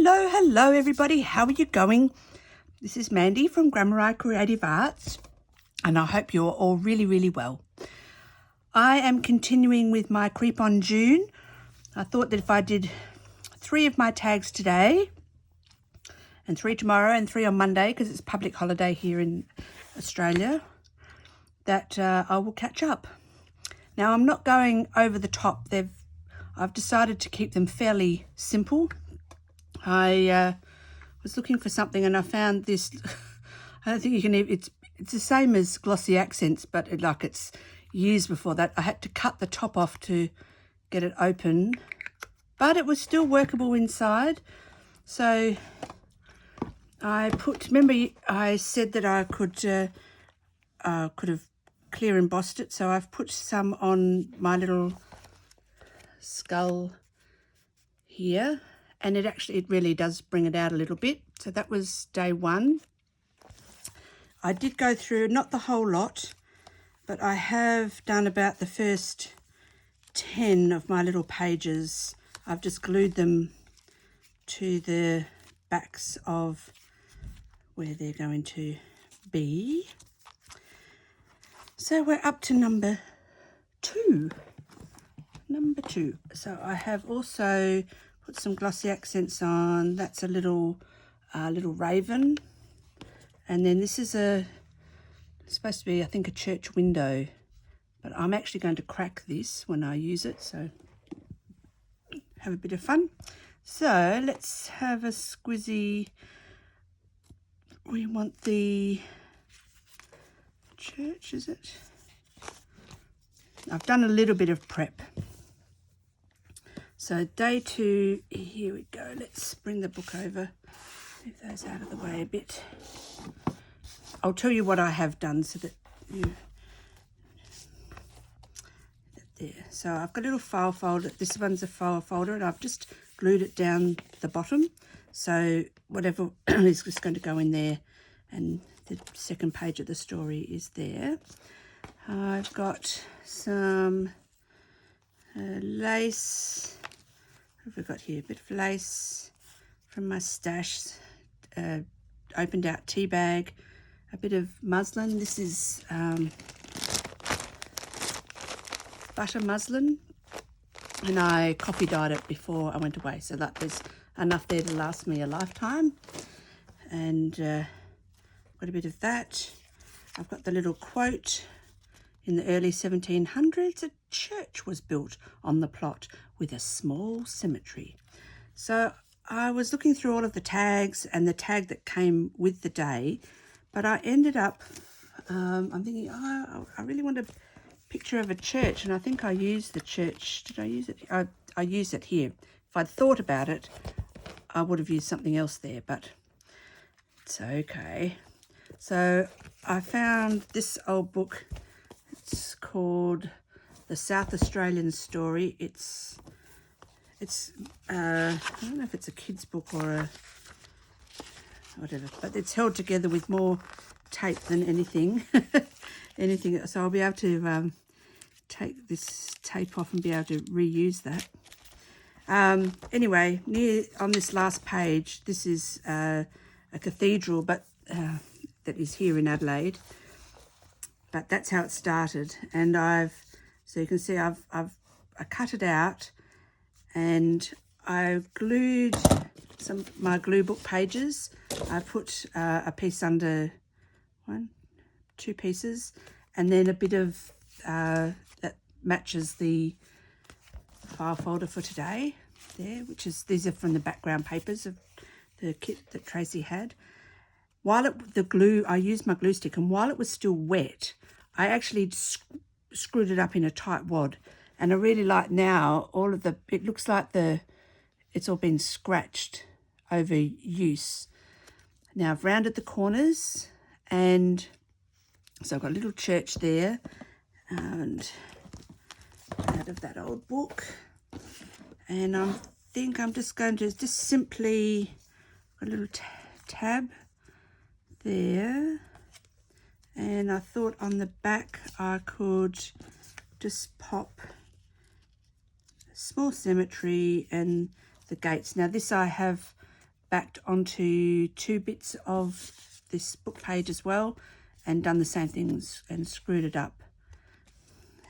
Hello everybody, how are you going? This is Mandy from Grammary Creative Arts and I hope you're all really well. I am continuing with my Creep on June. I thought that if I did 3 of my tags today and 3 tomorrow and 3 on Monday, because it's public holiday here in Australia, that I will catch up. Now I'm not going over the top. I've decided to keep them fairly simple. I was looking for something and I found this. I don't think you can even, it's the same as glossy accents, but it's years before that. I had to cut the top off to get it open, but it was still workable inside. So remember I said that I could have clear embossed it, so I've put some on my little skull here. And it really does bring it out a little bit. So that was day 1. I did go through, not the whole lot, but I have done about the first 10 of my little pages. I've just glued them to the backs of where they're going to be. So we're up to number 2. Number 2. So I have also put some glossy accents on. That's a little raven, and then this is supposed to be, I think, a church window, but I'm actually going to crack this when I use it, so have a bit of fun. So let's have a squizzy. We want the church, is it? I've done a little bit of prep. So day 2, here we go. Let's bring the book over, move those out of the way a bit. I'll tell you what I have done so that there. So I've got a little file folder. This one's a file folder and I've just glued it down the bottom. So whatever is just going to go in there, and the second page of the story is there. I've got some lace. What have we got here? A bit of lace from my stash, opened out tea bag, a bit of muslin. This is butter muslin, and I coffee dyed it before I went away, so that there's enough there to last me a lifetime. And got a bit of that. I've got the little quote. In the early 1700s, a church was built on the plot with a small cemetery. So I was looking through all of the tags and the tag that came with the day, but I ended up, I'm thinking, I really want a picture of a church, and I think I used the church. Did I use it? I used it here. If I'd thought about it, I would have used something else there, but it's okay. So I found this old book. It's called The South Australian Story. It's I don't know if it's a kid's book or a whatever, but it's held together with more tape than anything. So I'll be able to take this tape off and be able to reuse that. Anyway, on this last page, this is a cathedral, but that is here in Adelaide. But that's how it started, and so you can see I cut it out, and I glued my glue book pages. I put a piece under 2 pieces, and then a bit of that matches the file folder for today there, these are from the background papers of the kit that Tracy had. I used my glue stick, and while it was still wet, I actually screwed it up in a tight wad, and I really like now it looks like it's all been scratched over use. Now I've rounded the corners, and so I've got a little church there, and out of that old book, and I think I'm just going to simply a little tab there, and I thought on the back I could just pop a small cemetery and the gates. Now this I have backed onto 2 bits of this book page as well, and done the same things and screwed it up.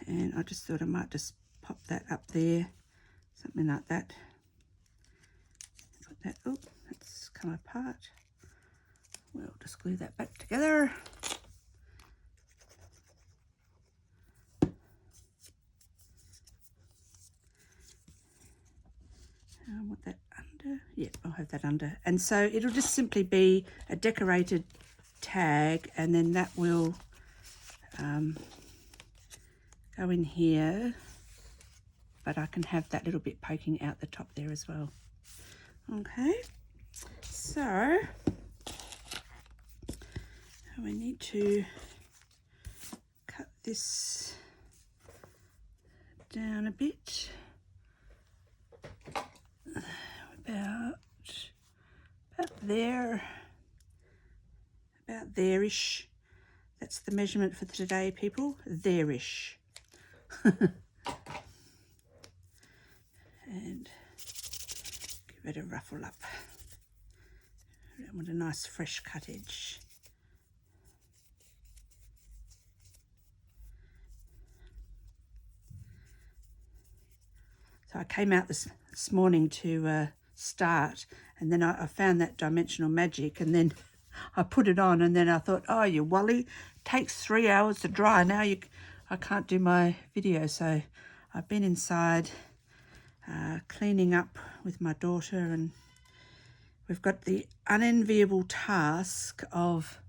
And I just thought I might just pop that up there, something like that. Put that, oh, that's come apart. We'll just glue that back together. I want that under. Yep, I'll have that under. And so it'll just simply be a decorated tag, and then that will go in here, but I can have that little bit poking out the top there as well. Okay, so we need to cut this down a bit, about there, about there-ish. That's the measurement for today, people, there-ish. And give it a ruffle up. I want a nice fresh cut edge. So I came out this morning to start, and then I found that dimensional magic, and then I put it on, and then I thought, oh, you wally, takes 3 hours to dry. Now I can't do my video, so I've been inside cleaning up with my daughter, and we've got the unenviable task of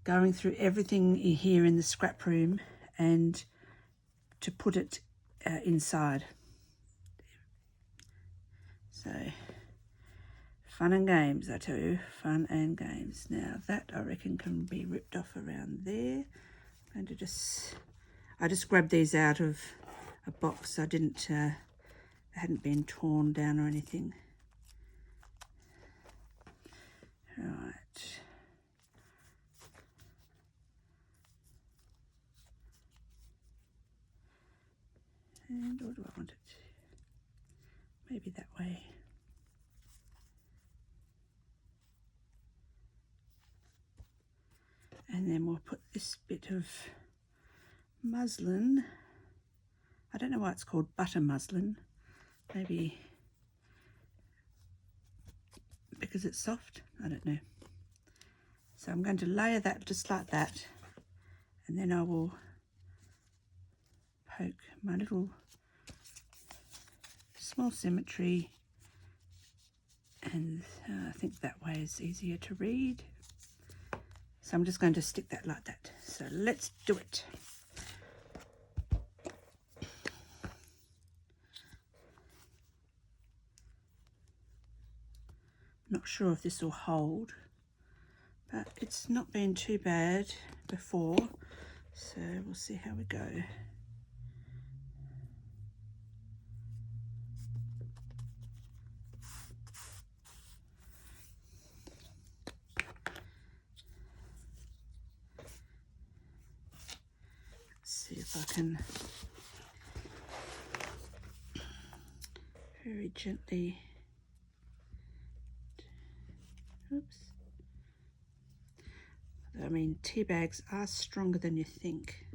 going through everything here in the scrap room and to put it inside. So fun and games, I tell you, fun and games. Now that I reckon can be ripped off around there. I'm going to I just grabbed these out of a box. I didn't, they hadn't been torn down or anything. Right. And or do I want it? Maybe that way. And then we'll put this bit of muslin. I don't know why it's called butter muslin. Maybe because it's soft. I don't know. So I'm going to layer that just like that, and then I will poke my little small symmetry, and I think that way is easier to read. So I'm just going to stick that like that. So let's do it. Not sure if this will hold, but it's not been too bad before, so we'll see how we go. See if I can very gently, oops. I mean, tea bags are stronger than you think.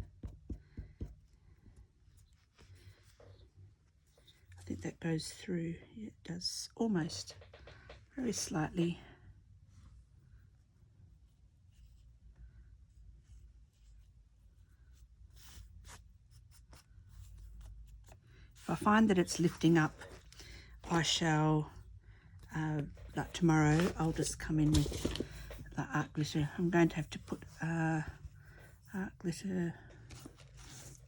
I think that goes through. Yeah, it does, almost, very slightly. If I find that it's lifting up, I shall, like tomorrow, I'll just come in with the art glitter. I'm going to have to put art glitter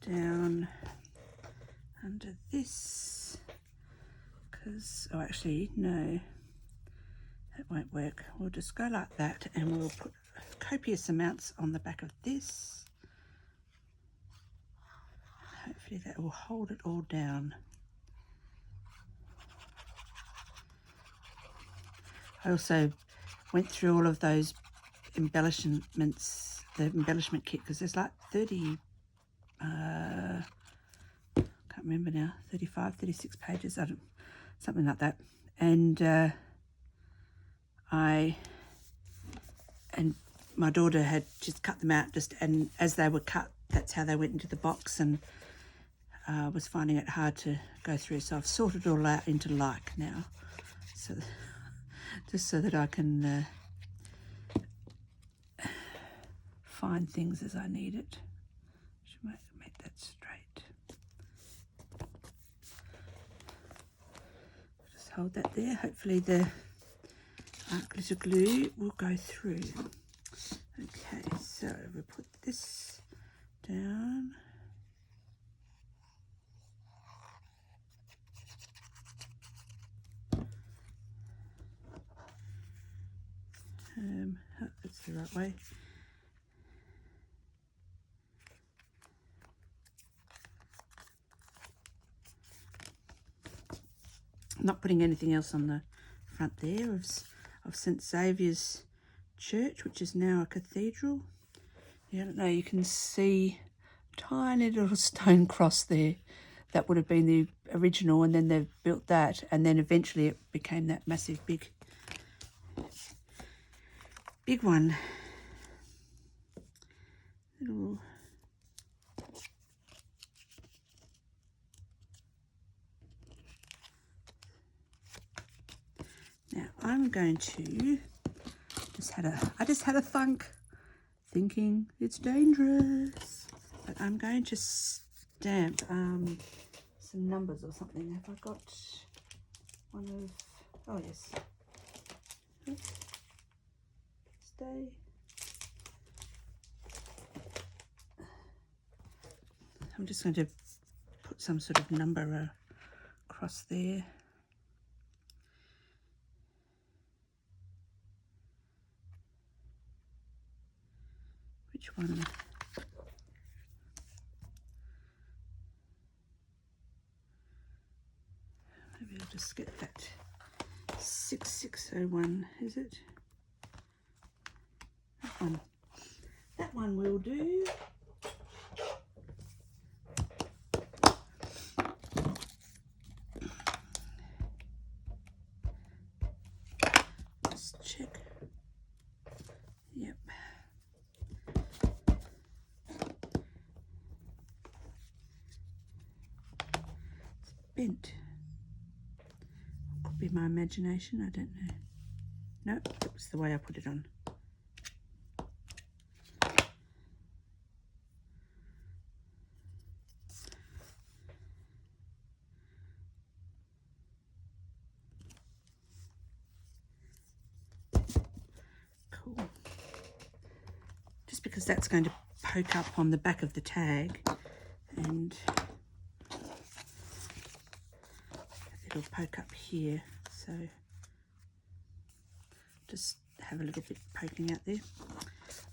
down under this, because, oh actually, no, that won't work. We'll just go like that, and we'll put copious amounts on the back of this. Hopefully that will hold it all down. I also went through all of those embellishments, the embellishment kit, because there's like 30, can't remember now, 35, 36 pages, something like that. And and my daughter had just cut them out, and as they were cut, that's how they went into the box, and I was finding it hard to go through, so I've sorted it all out into like now, so just so that I can find things as I need it. Should make that straight. Just hold that there. Hopefully the art glitter glue will go through. Okay, so we put this down. That's the right way. I'm not putting anything else on the front there of St. Xavier's Church, which is now a cathedral. Yeah, I don't know, you can see a tiny little stone cross there. That would have been the original, and then they've built that, and then eventually it became that massive big one. Little now I'm going to I just had a thinking it's dangerous, but I'm going to stamp some numbers or something. Have I got one of, oh yes, stay. I'm just going to put some sort of number across there. Which one? Maybe I'll just get that 6601, is it? That one. That one will do. Just check. Yep. It's bent. Could be my imagination, I don't know. No, that was the way I put it on. Cool. Just because that's going to poke up on the back of the tag, and it'll poke up here, so just have a little bit poking out there.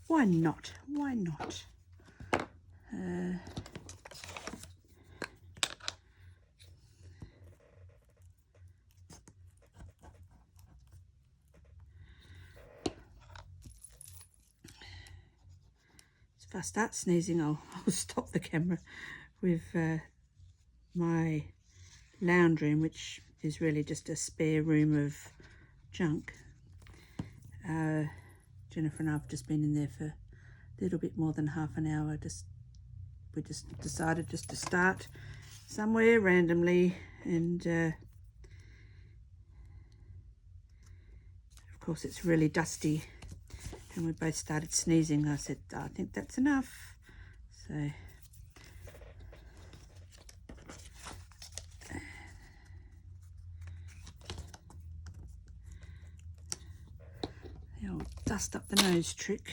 Why not? Why not? If I start sneezing, I'll stop the camera with my lounge room, which is really just a spare room of junk. Jennifer and I have just been in there for a little bit more than half an hour. We just decided just to start somewhere randomly, and of course it's really dusty, and we both started sneezing. I said, I think that's enough. So the old dust up the nose trick.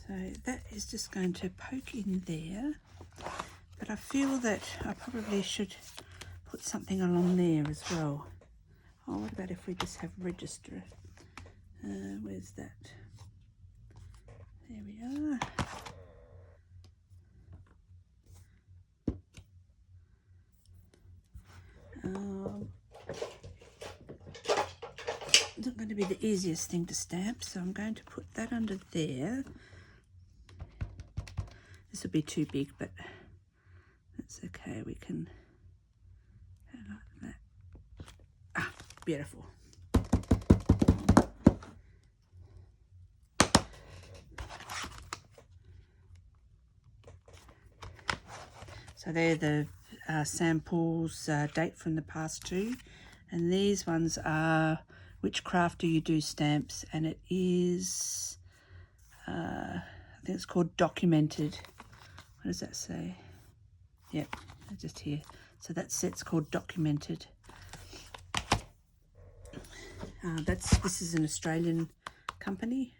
So that is just going to poke in there, But I feel that I probably should put something along there as well. Oh, what about if we just have register? Where's that? There we are. It's not going to be the easiest thing to stamp, so I'm going to put that under there. This will be too big, but that's okay. We can go like that. Ah, beautiful. So they're the samples, date from the past too, and these ones are which craft do you do stamps, and it is I think it's called documented. What does that say? Yep, just here. So that set's called documented. This is an Australian company,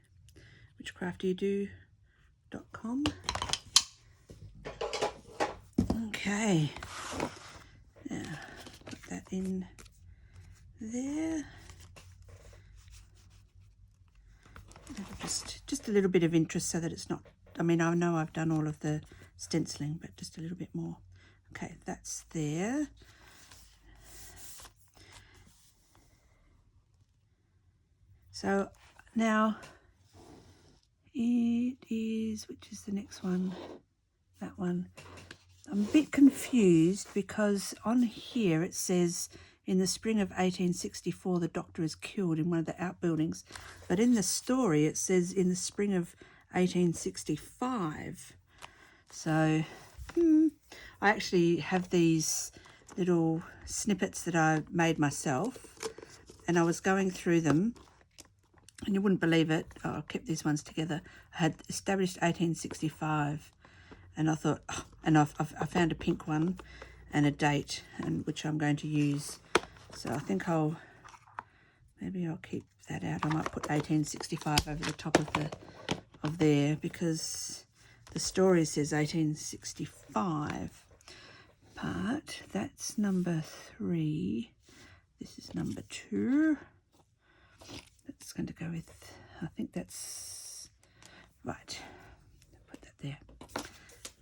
which craft do you do.com. Okay, now put that in there. Just a little bit of interest so that it's not, I mean, I know I've done all of the stenciling, but just a little bit more. Okay, that's there. So now it is, which is the next one? That one. I'm a bit confused because on here it says in the spring of 1864 the doctor is killed in one of the outbuildings, but in the story it says in the spring of 1865. So I actually have these little snippets that I made myself, and I was going through them, and you wouldn't believe it, I kept these ones together. I had established 1865, and I thought, oh, and I found a pink one and a date, and which I'm going to use. So I think maybe I'll keep that out. I might put 1865 over the top of there, because the story says 1865, but that's number 3. This is number 2. That's going to go with, I think that's right. Put that there.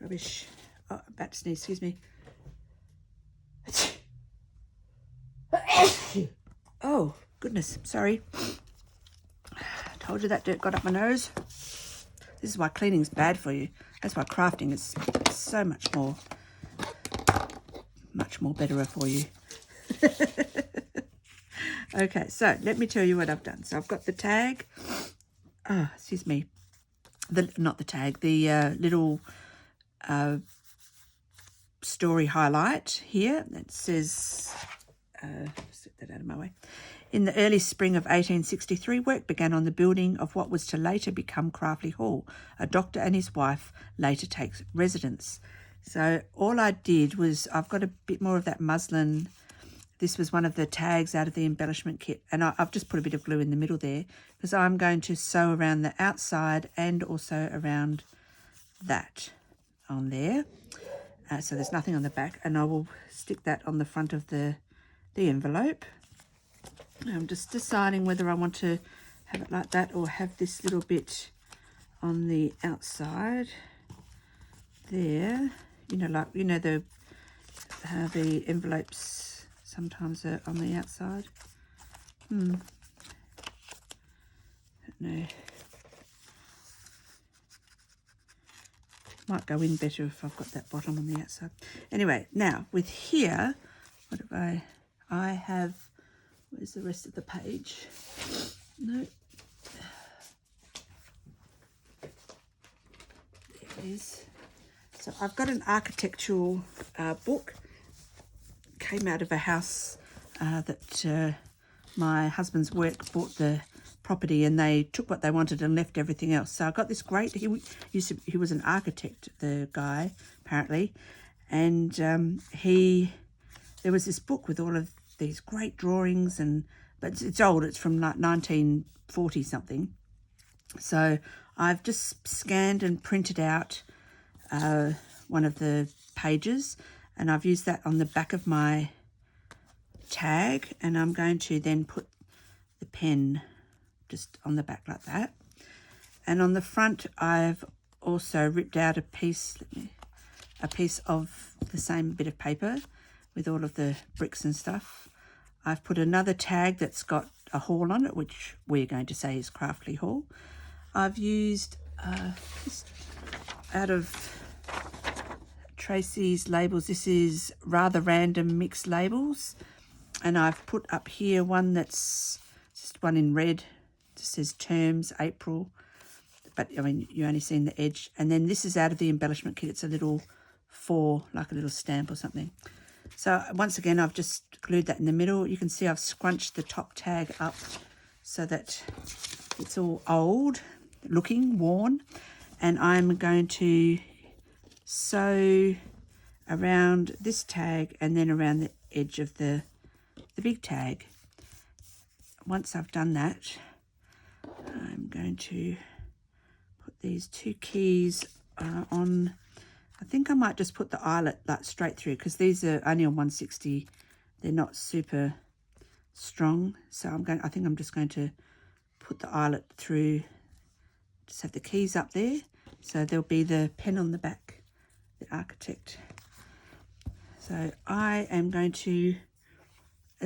Rubbish. Oh, I'm about to sneeze, excuse me. Oh, goodness, sorry. Told you that dirt got up my nose. This is why cleaning's bad for you. That's why crafting is so much more better for you. Okay, so let me tell you what I've done. So I've got the tag. Excuse me. Not the tag, the little story highlight here that says, set that out of my way. In the early spring of 1863, work began on the building of what was to later become Craftley Hall. A doctor and his wife later takes residence. So all I did was, I've got a bit more of that muslin. This was one of the tags out of the embellishment kit, and I've just put a bit of glue in the middle there because I'm going to sew around the outside and also around that on there. So there's nothing on the back, and I will stick that on the front of the envelope. I'm just deciding whether I want to have it like that or have this little bit on the outside there. You know, like, you know, the envelopes sometimes are on the outside. I don't know. Might go in better if I've got that bottom on the outside. Anyway, now with here, what have I have, where's the rest of the page? No. There it is. So I've got an architectural book. Came out of a house that my husband's work bought the property, and they took what they wanted and left everything else. So I got this great, he was an architect, the guy, apparently, and there was this book with all of these great drawings, but it's old, it's from like 1940 something. So I've just scanned and printed out one of the pages, and I've used that on the back of my tag, and I'm going to then put the pen just on the back like that. And on the front I've also ripped out a piece of the same bit of paper with all of the bricks and stuff. I've put another tag that's got a haul on it, which we're going to say is Craftly Haul. I've used just out of Tracy's labels, this is Rather Random Mixed Labels, and I've put up here one that's just one in red, just says Terms April, but I mean you only seen the edge. And then this is out of the embellishment kit, it's a little like a little stamp or something. So once again I've just glued that in the middle. You can see I've scrunched the top tag up so that it's all old looking, worn, and I'm going to sew around this tag and then around the edge of the big tag. Once I've done that, I'm going to put these two keys on. I think I might just put the eyelet like straight through, because these are only on 160. They're not super strong, so I think I'm just going to put the eyelet through. Just have the keys up there, so there'll be the pen on the back, the Architect. So I am going to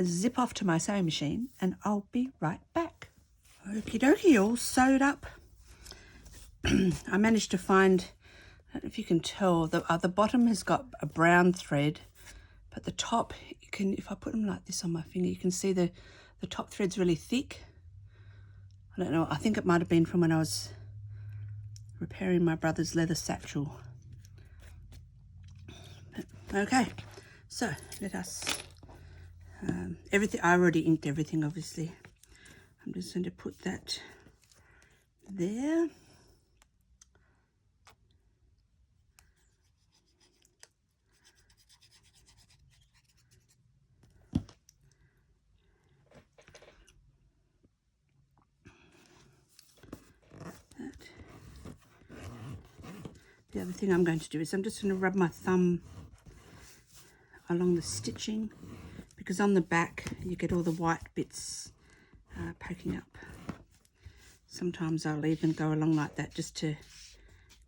zip off to my sewing machine and I'll be right back. Okie dokie, all sewed up. I managed to find, I don't know if you can tell, the bottom has got a brown thread, but the top, you can, if I put them like this on my finger, you can see the top thread's really thick. I don't know, I think it might have been from when I was repairing my brother's leather satchel. But, okay, so let us, everything, I already inked everything obviously. I'm just going to put that there. The other thing I'm going to do is I'm just going to rub my thumb along the stitching, because on the back you get all the white bits poking up. Sometimes I'll even go along like that just to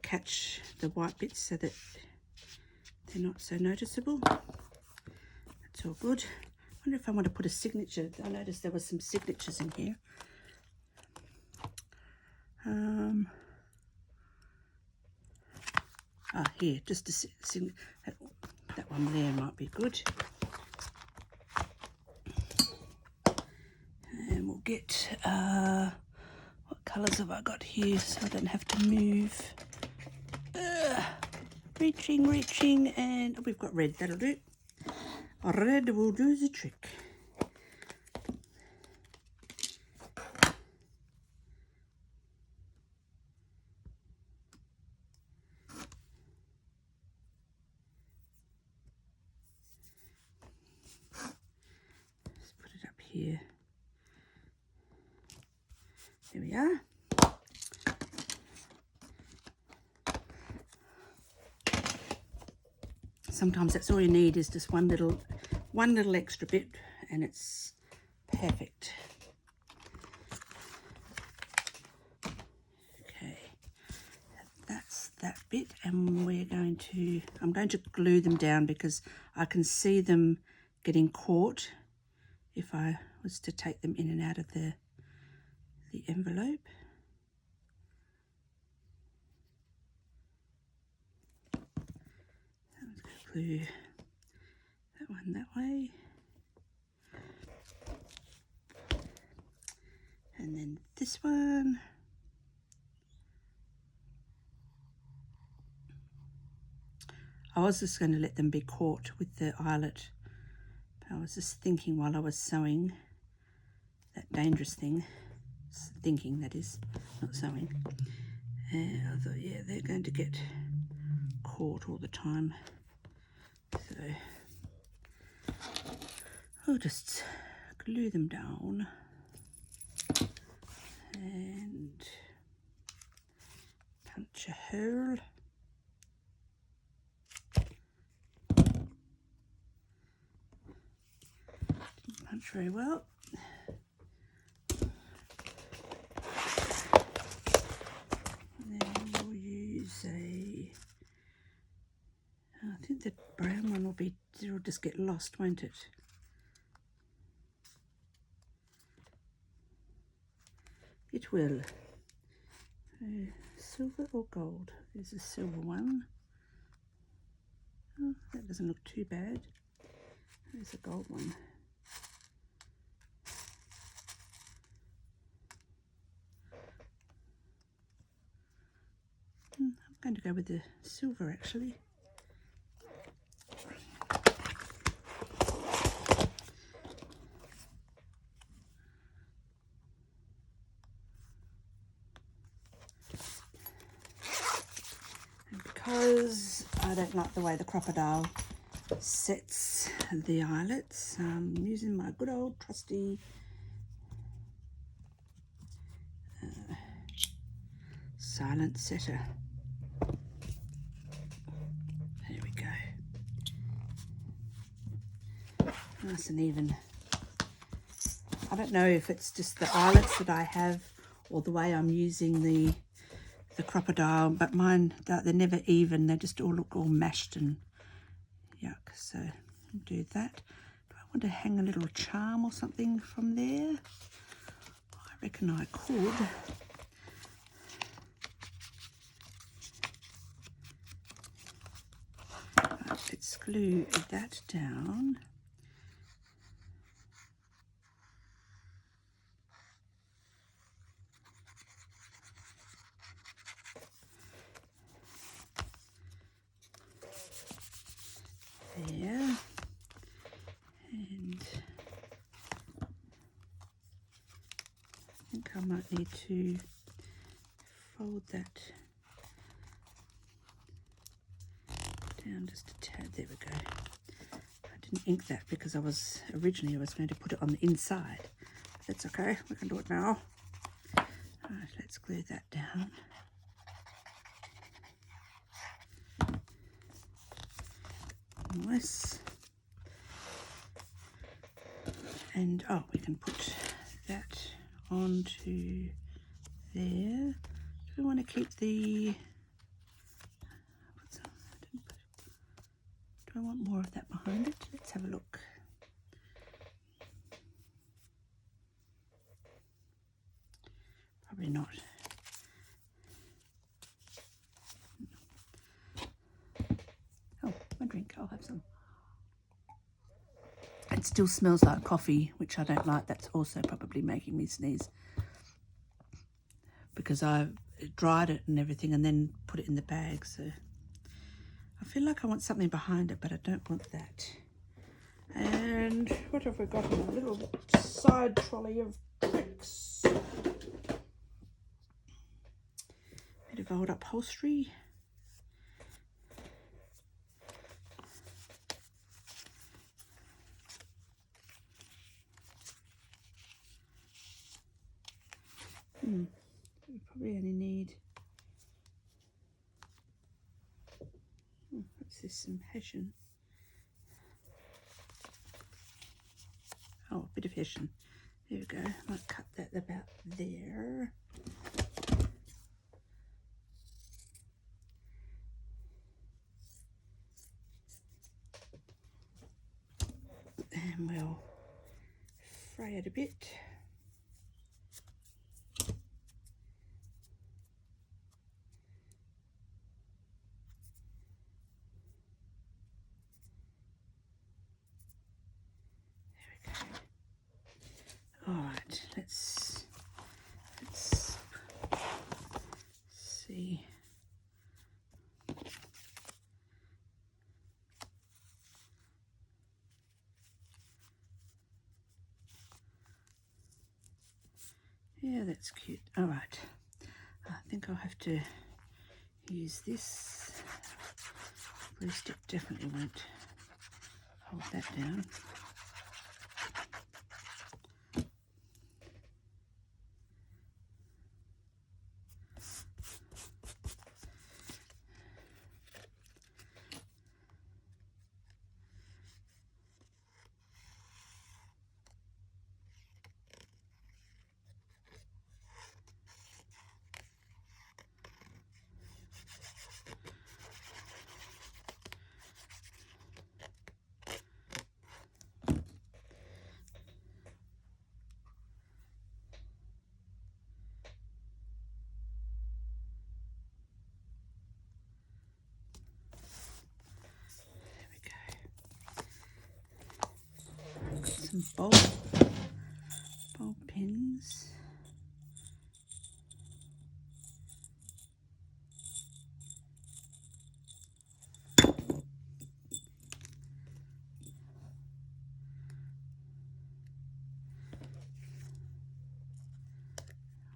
catch the white bits so that they're not so noticeable. That's all good. I wonder if I want to put a signature. I noticed there were some signatures in here. Here, just a that one there might be good. And we'll get, what colours have I got here so I don't have to move. Reaching, and we've got red, that'll do. Red will do the trick. Here. There we are. Sometimes that's all you need, is just one little extra bit and it's perfect. Okay, that's that bit, and I'm going to glue them down because I can see them getting caught if I was to take them in and out of the envelope. I'm just going to glue that one that way. And then this one. I was just going to let them be caught with the eyelet. I was just thinking while I was sewing, that dangerous thing, thinking that is, not sewing, and I thought, yeah, they're going to get caught all the time, so I'll just glue them down and punch a hole. image very well. And then we'll use a, I think the brown one it'll just get lost, won't it? It will. Silver or gold? There's a silver one. Oh, that doesn't look too bad. There's a gold one. I'm going to go with the silver actually. And because I don't like the way the crocodile sets the eyelets, I'm using my good old trusty silent setter. There we go. Nice and even. I don't know if it's just the eyelets that I have or the way I'm using the crocodile, but mine, they're never even. They just all look all mashed and yuck. So I'll do that. Do I want to hang a little charm or something from there? I reckon I could. Right, let's glue that down. There. And I think I might need to fold that down just a tad. There we go. I didn't ink that because originally I was going to put it on the inside. But that's okay, we can do it now. Alright, let's glue that down. Nice. And oh, we can put that onto there. Do we want to keep the, do I want more of that behind it? Let's have a look. Probably not. Oh, my drink, I'll have some. It still smells like coffee, which I don't like. That's also probably making me sneeze, because I dried it and everything and then put it in the bag. So I feel like I want something behind it, but I don't want that. And what have we got in a little side trolley of tricks? Bit of old upholstery. We probably only need, what's this, some hessian. Oh, a bit of hessian. There we go. I might cut that about there. And we'll fray it a bit. All right, let's see. Yeah, that's cute. All right, I think I'll have to use this. Blue stick definitely won't hold that down. ball pins.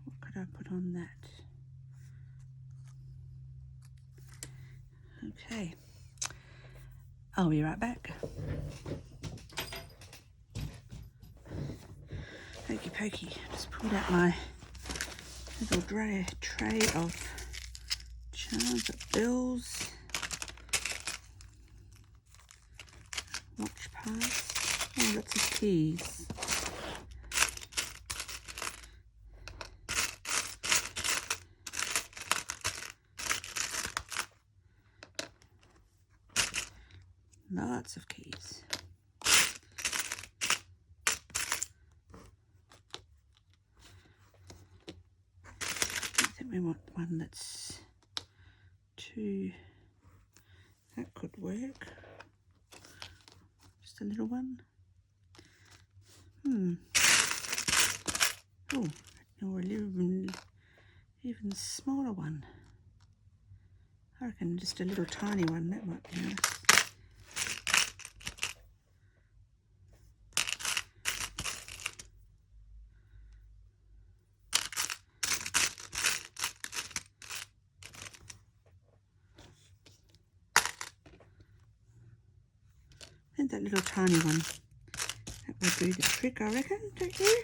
What could I put on that? Okay, I'll be right back. Hokey pokey, just pulled out my little tray of charms, bills, watch pass, and lots of keys. Lots of keys. I think we want one that's two. That could work. Just a little one. Oh, or a little, even smaller one. I reckon just a little tiny one, that might be nice. I think that little tiny one, that would do the trick, I reckon, don't you?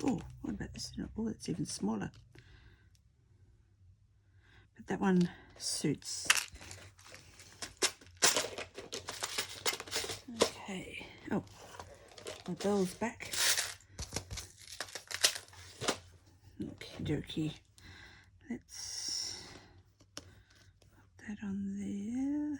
Oh, what about this? Oh, it's even smaller. But that one suits. Okay. Oh, my bell's back. Okie dokie. Let's put that on there.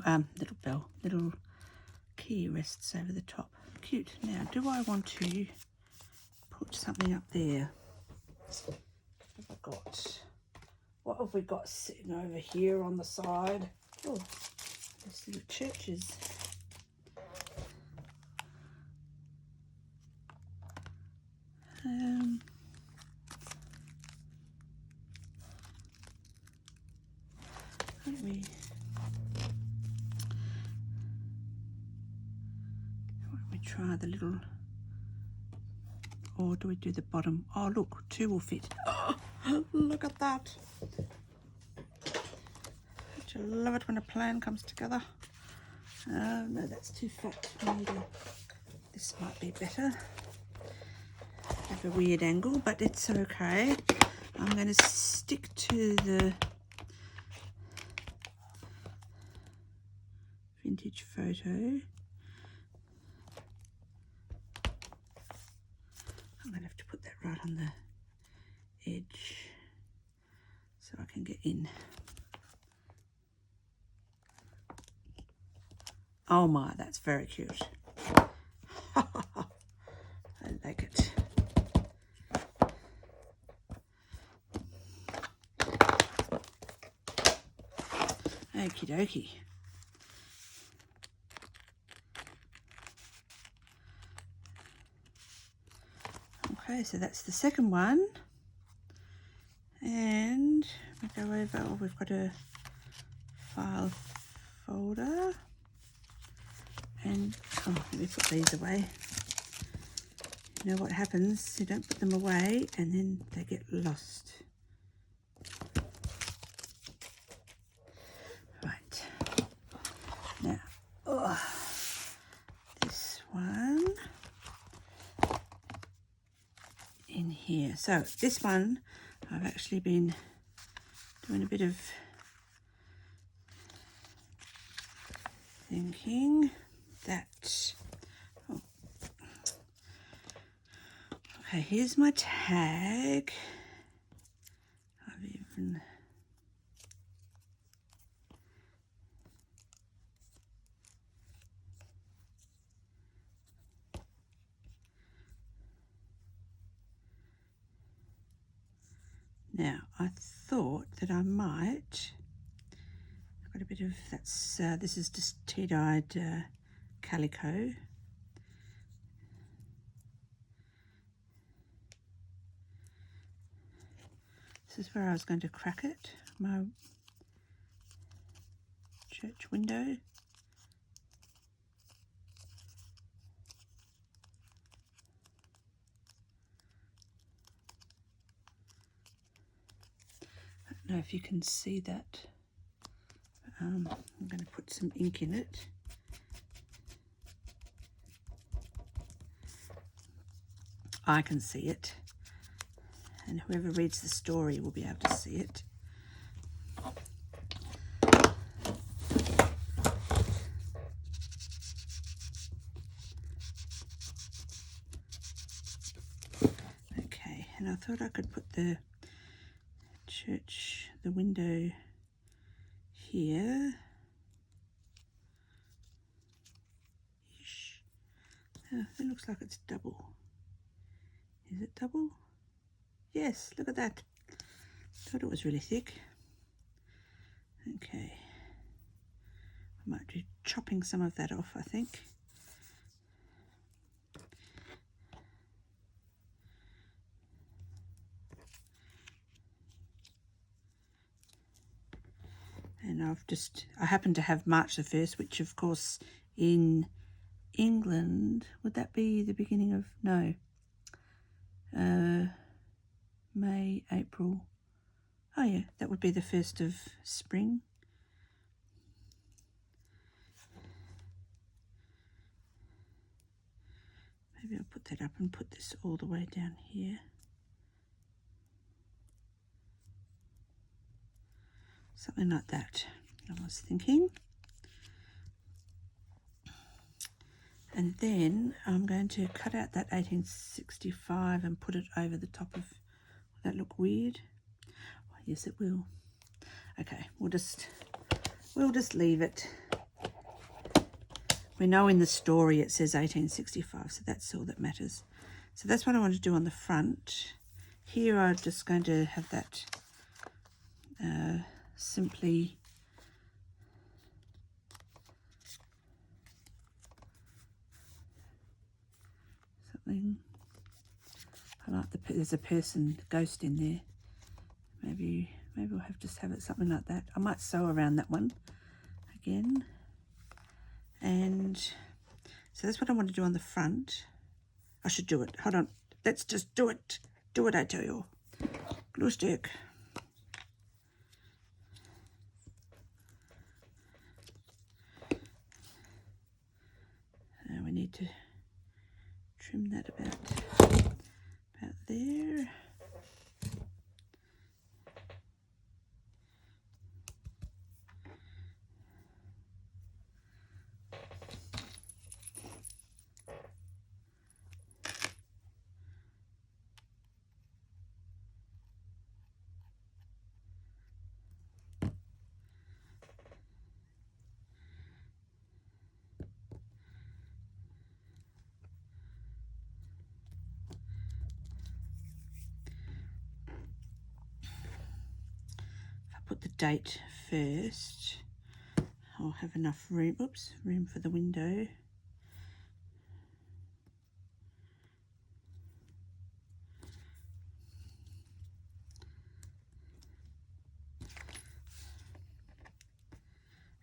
And the little key rests over the top. Cute. Now, do I want to put something up there? What have we got sitting over here on the side? Oh, there's little churches. Let me try the little, or do we do the bottom? Oh, look, two will fit. Oh, look at that. Don't you love it when a plan comes together? No, that's too fat. This might be better. Have a weird angle, but it's okay. I'm going to stick to the vintage photo. I'm going to have to put that right on the edge so I can get in. Oh my, that's very cute. I like it. Okie dokie. Okay, so that's the second one. And we go over, oh, we've got a file folder. And, oh, let me put these away. You know what happens, you don't put them away and then they get lost. Right. Now, this one in here. So this one, I've actually been doing a bit of thinking that, oh. Okay, here's my tag. Now, I thought that I might, I've got a bit of, this is just tea-dyed calico. This is where I was going to crack it, my church window. I don't know if you can see that. I'm going to put some ink in it. I can see it, and whoever reads the story will be able to see it. Okay, and I thought I could put the church, the window here. Oh, it looks like it's double. Is it double? Yes, look at that. Thought it was really thick. Okay. I might be chopping some of that off, I think. And I happen to have March the 1st, which of course in England, would that be the beginning of, no, May, April. Oh yeah, that would be the 1st of spring. Maybe I'll put that up and put this all the way down here. Something like that, I was thinking. And then I'm going to cut out that 1865 and put it over the top of, will that look weird? Oh, yes, it will. Okay, we'll just leave it. We know in the story it says 1865, so that's all that matters. So that's what I want to do on the front. Here I'm just going to have that simply something. I like there's a person, ghost in there. Maybe we'll just have it something like that. I might sew around that one again. And so that's what I want to do on the front. I should do it. Hold on. Let's just do it. Do it, I tell you. Glue stick. Now we need to trim that about there. Put the date first. I'll have enough room, room for the window. I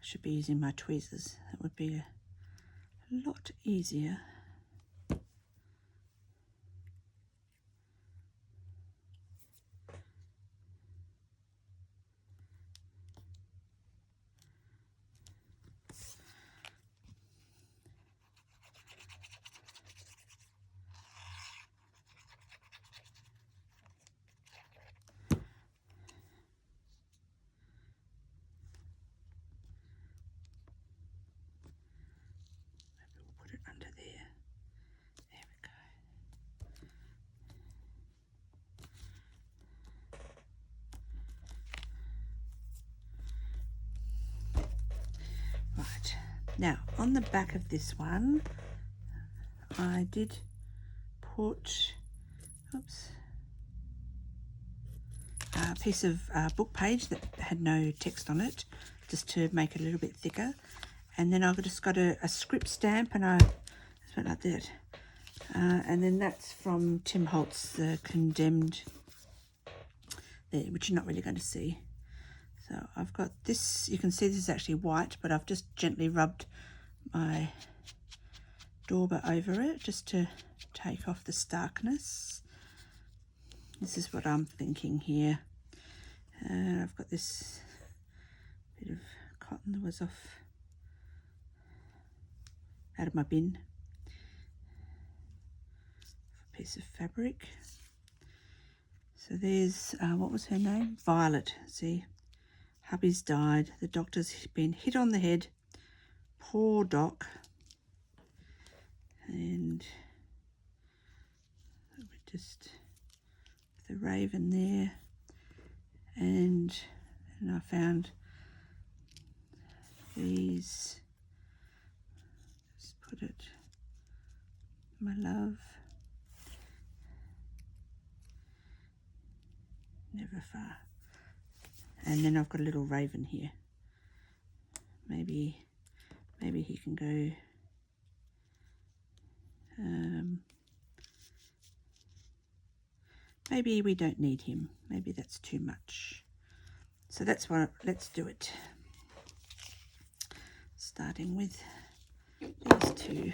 should be using my tweezers. That would be a lot easier. Right, now on the back of this one, I did put, piece of book page that had no text on it, just to make it a little bit thicker. And then I've just got a script stamp, and I just went like that. And then that's from Tim Holtz, The Condemned, there, which you're not really going to see. So I've got this, you can see this is actually white, but I've just gently rubbed my dauber over it just to take off the starkness. This is what I'm thinking here. I've got this bit of cotton that was out of my bin. A piece of fabric. So there's, what was her name? Violet. See, hubby's died. The doctor's been hit on the head. Poor Doc. And we just, the raven there. And I found these, just put it, my love, never far. And then I've got a little raven here. Maybe he can go, maybe we don't need him. Maybe that's too much. So that's what, let's do it. Starting with these two.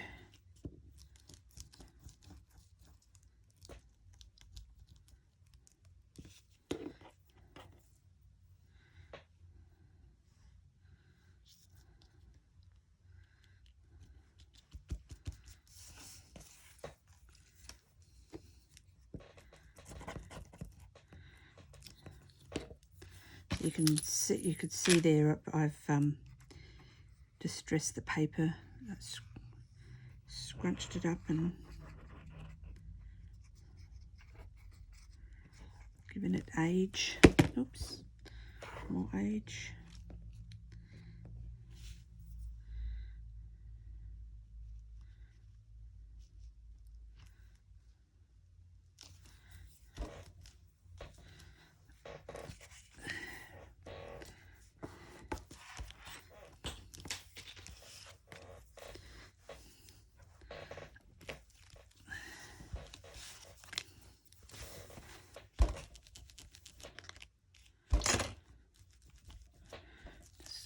You could see there I've distressed the paper, scrunched it up and given it age. Oops, more age.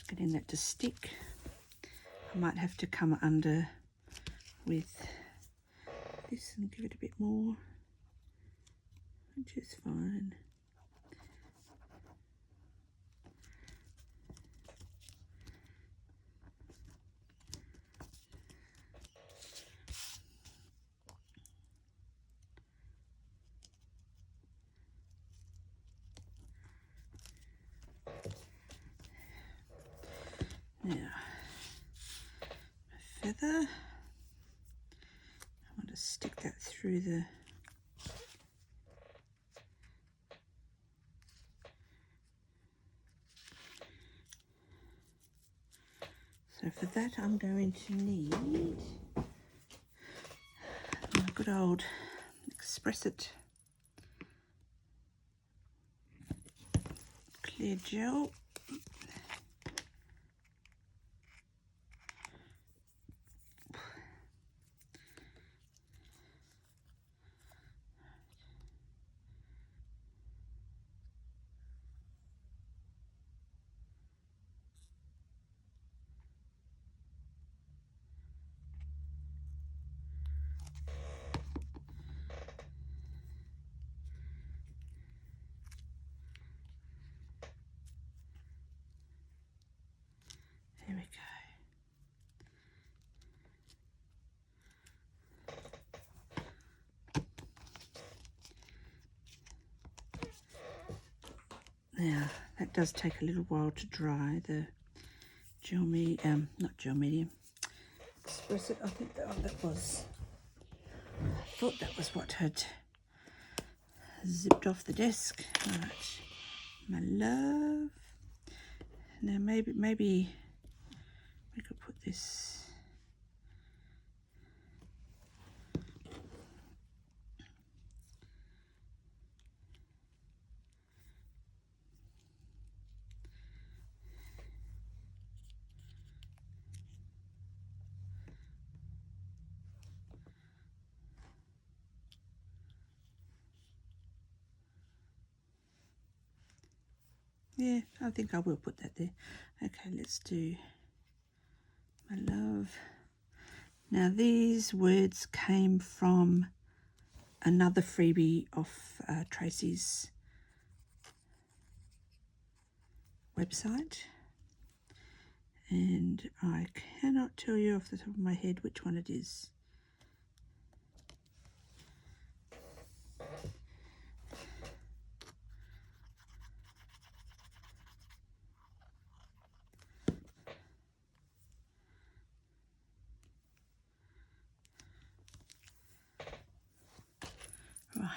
Getting that to stick. I might have to come under with this and give it a bit more, which is fine. Now, a feather. I want to stick that through the so for that I'm going to need my good old Express It clear gel. There we go. Now that does take a little while to dry. The gel medium, not gel medium, Express It. I think that was. I thought that was what had zipped off the desk. Right, my love. Now maybe we could put this. Yeah, I think I will put that there. Okay, let's do my love. Now these words came from another freebie off Tracy's website, and I cannot tell you off the top of my head which one it is. Right.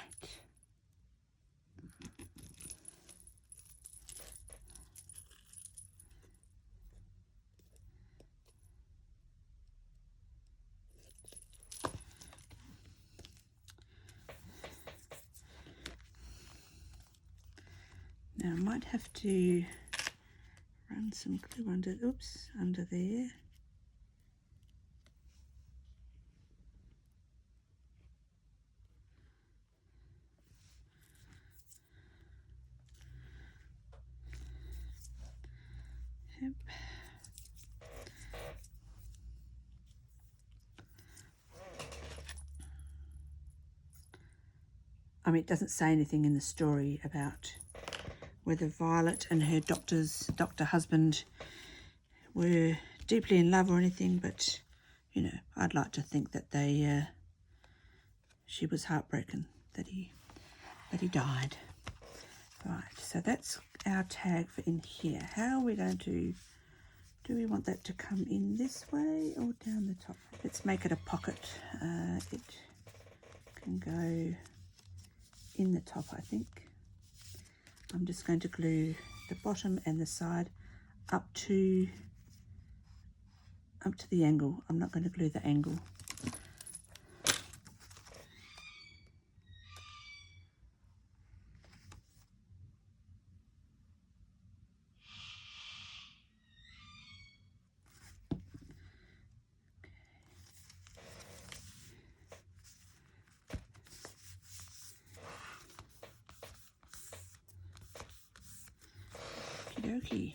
Now I might have to run some glue under, oops, under there. Yep. I mean, it doesn't say anything in the story about whether Violet and her doctor husband were deeply in love or anything, but you know, I'd like to think that they she was heartbroken that he died. Right, so that's our tag for in here. How are we going to, do we want that to come in this way or down the top? Let's make it a pocket. It can go in the top, I think. I'm just going to glue the bottom and the side up to the angle. I'm not going to glue the angle. Okey-dokey.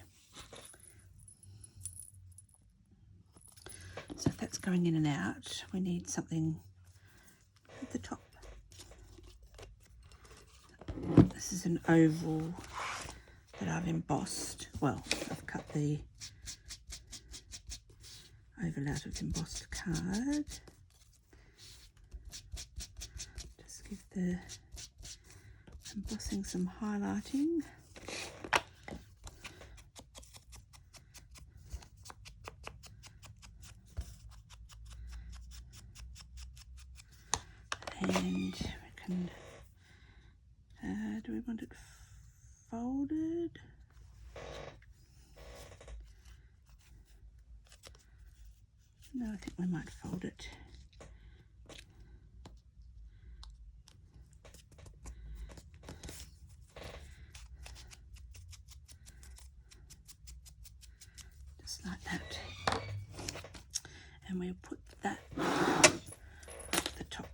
So if that's going in and out, we need something at the top. This is an oval that I've embossed. Well, I've cut the oval out of embossed card. Just give the embossing some highlighting. And we can, do we want it folded? No, I think we might fold it. Just like that. And we'll put that at the top.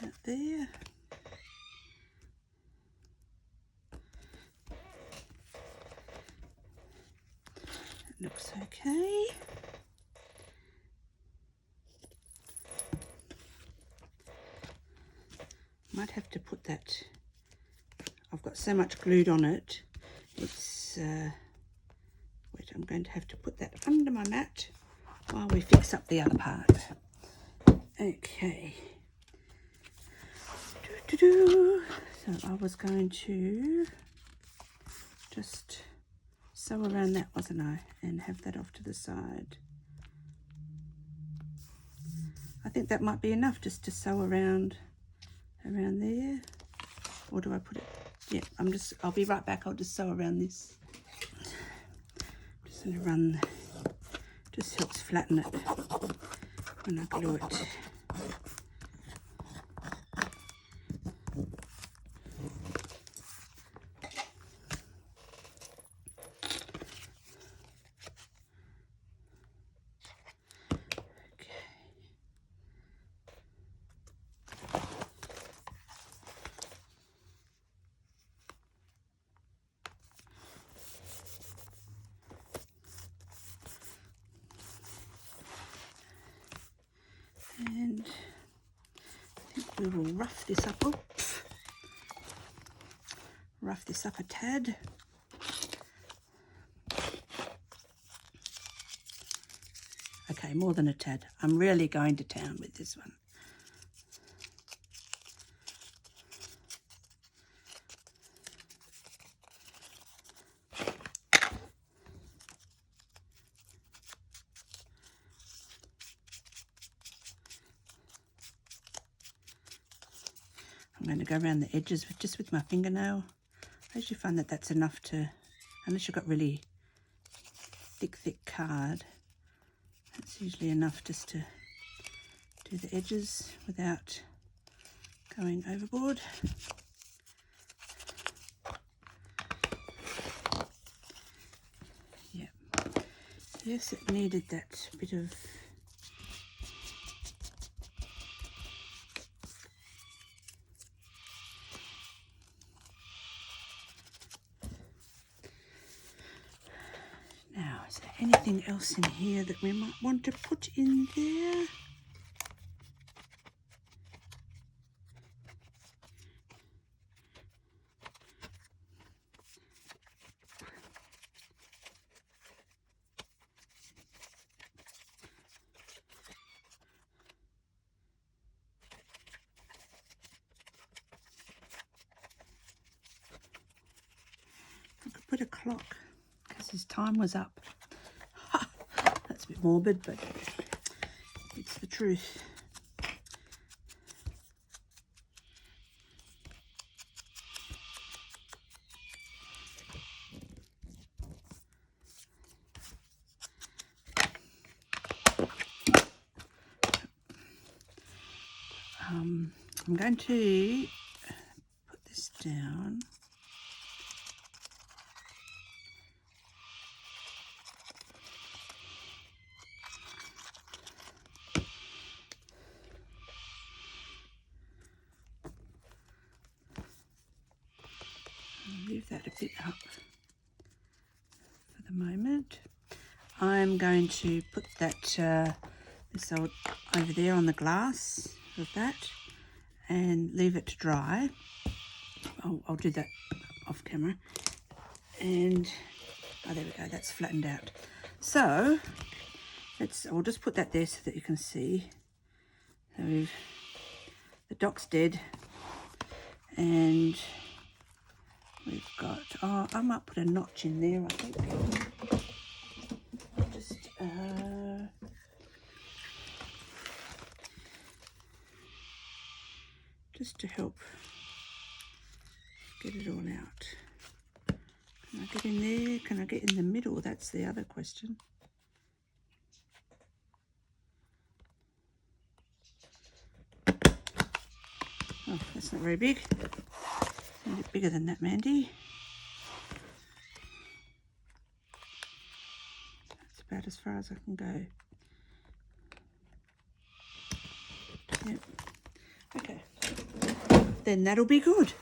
That there. That looks okay. Might have to put that, I've got so much glued on it, it's, wait, I'm going to have to put that under my mat while we fix up the other part. Okay. So I was going to just sew around that, wasn't I, and have that off to the side. I think that might be enough just to sew around there, or do I put it, yeah, I'll be right back. I'll just sew around this. I'm just going to run, just helps flatten it when I glue it. we will rough this up. Oops. Rough this up a tad. Okay, more than a tad. I'm really going to town with this one. I'm going to go around the edges just with my fingernail. I usually find that that's enough to, unless you've got really thick card, that's usually enough just to do the edges without going overboard. Yeah. Yes, it needed that bit of is there anything else in here that we might want to put in there? I could put a clock because his time was up. That's a bit morbid, but it's the truth. I'm going to put this down. I'll leave that a bit up for the moment. I'm going to put that this old over there on the glass of that and leave it to dry. I'll do that off camera. And oh, there we go, that's flattened out. So I'll just put that there so that you can see. So the doc's dead, and we've got, oh, I might put a notch in there, I think. Just to help get it all out. Can I get in there? Can I get in the middle? That's the other question. Oh, that's not very big. A bit bigger than that, Mandy. That's about as far as I can go. Yep. Okay. Then that'll be good.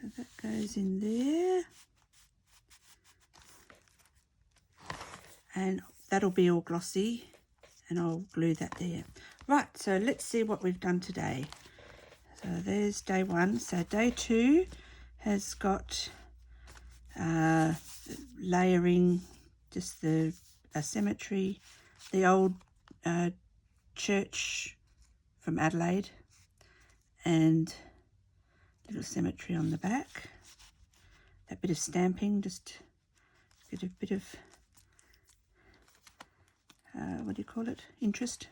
So that goes in there. And that'll be all glossy, and I'll glue that there. Right, so let's see what we've done today. So there's day one. So day two has got layering, just the cemetery, the old church from Adelaide, and little cemetery on the back. That bit of stamping, just a bit of what do you call it? Interest.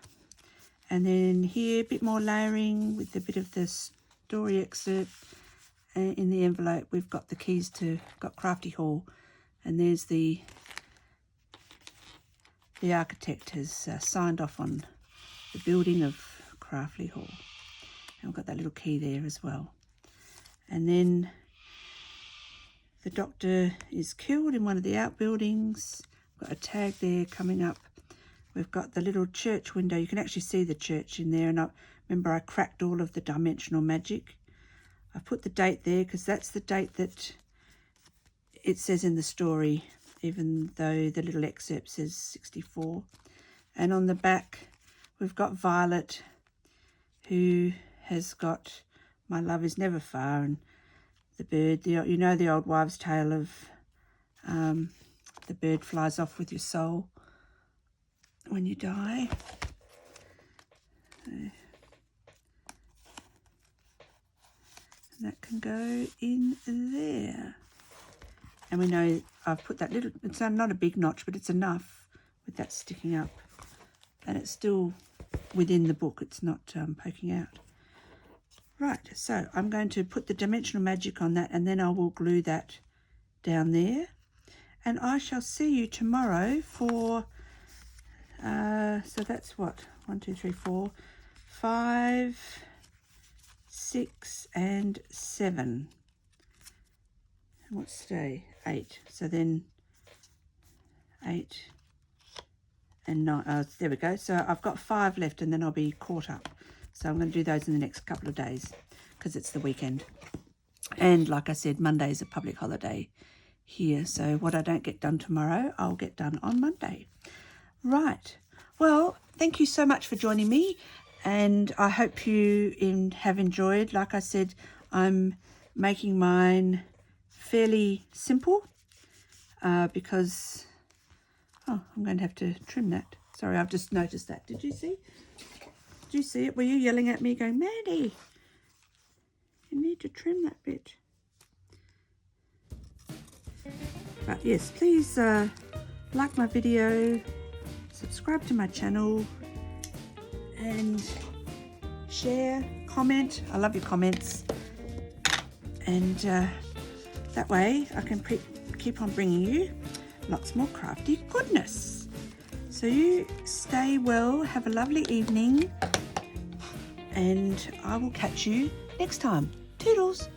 And then here, a bit more layering with a bit of the story excerpt. In the envelope, we've got the keys to, got Crafty Hall, and there's the architect has signed off on the building of Crafty Hall. And we've got that little key there as well. And then the doctor is killed in one of the outbuildings. Got a tag there coming up. We've got the little church window. You can actually see the church in there. And I remember I cracked all of the dimensional magic. I put the date there because that's the date that it says in the story even though the little excerpt says 64. And on the back we've got Violet, who has got "My love is never far," and the bird, you know the old wives' tale of the bird flies off with your soul when you die. And that can go in there. And we know I've put that little, it's not a big notch, but it's enough with that sticking up. And it's still within the book, it's not poking out. Right, so I'm going to put the dimensional magic on that, and then I will glue that down there. And I shall see you tomorrow for, so that's what, 1, 2, 3, 4, 5, 6, and 7. And what's today? 8. So then 8 and 9. There we go. So I've got 5 left, and then I'll be caught up. So I'm going to do those in the next couple of days because it's the weekend. And like I said, Monday is a public holiday here. So what I don't get done tomorrow, I'll get done on Monday. Right. Well, thank you so much for joining me. And I hope you have enjoyed. Like I said, I'm making mine fairly simple because, oh, I'm going to have to trim that. Sorry, I've just noticed that. Did you see? Did you see it? Were you yelling at me going, "Mandy, you need to trim that bit"? But yes, please like my video, subscribe to my channel, and share, comment. I love your comments. And that way I can keep on bringing you lots more crafty goodness. So you stay well, have a lovely evening, and I will catch you next time. Toodles!